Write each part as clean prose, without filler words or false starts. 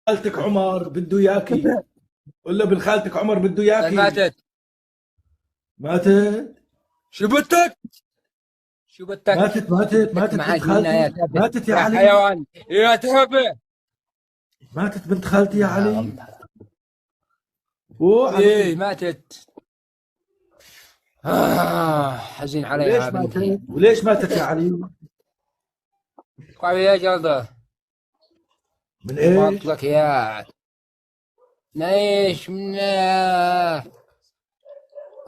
خالتك عمر بده ياكي. قول له بن خالتك عمر بده ياكي. ماتت. ماتت. شو بدك؟ شو بدك؟ بدك ماتت بنت معاك منا يا خالتي، تافه، ماتت يا يا علي. حيوان، يا تافه. ماتت بنت خالتي يا يا علي. الله. اوه ايه علي. ماتت. حزين عليها وليش بنتي. ماتت؟ وليش ماتت يا علي؟ قال يا جلده. من وقلت ايش؟ لك يا نايش من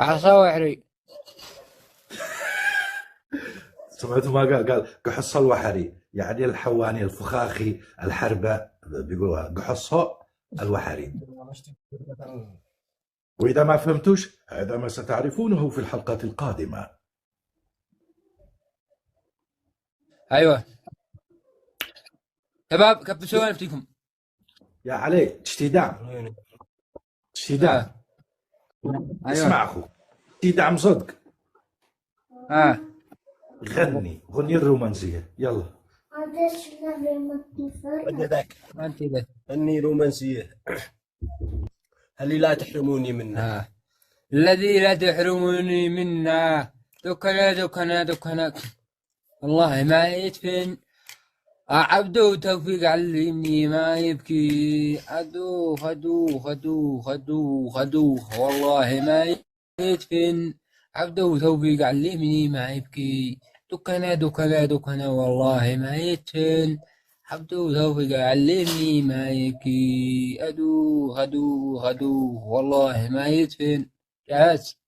عصاوحري. سمعتوا ما قال قحص الوحري، يعني الحواني الفخاخي الحربة بيقولوها قحصه الوحري. وإذا ما فهمتوش هذا ما ستعرفونه في الحلقات القادمة. ايوه شباب، كبسوا نفسكم. يا علي تشتي دعم. تشتي دعم. اه ايوه اسمع أخو، تشتي دعم صدق. اه غني غني الرومانسية يلا. ذاك ما انت ده. أني رومانسية. هل لا تحرموني منه؟ الذي لا تحرمني منا. دكنا دكنا دكنا. والله ما يدفن. عبدو توفيق علمني ما يبكي. أدوخ أدوخ أدوخ أدوخ أدوخ والله ما يدفن. عبدو توفيق علمني ما يبكي. دكنا دكنا دكنا والله ما يدفن. عبدو توفيق علمني ما يبكي. أدوخ أدوخ أدوخ والله ما يدفن. جاهز.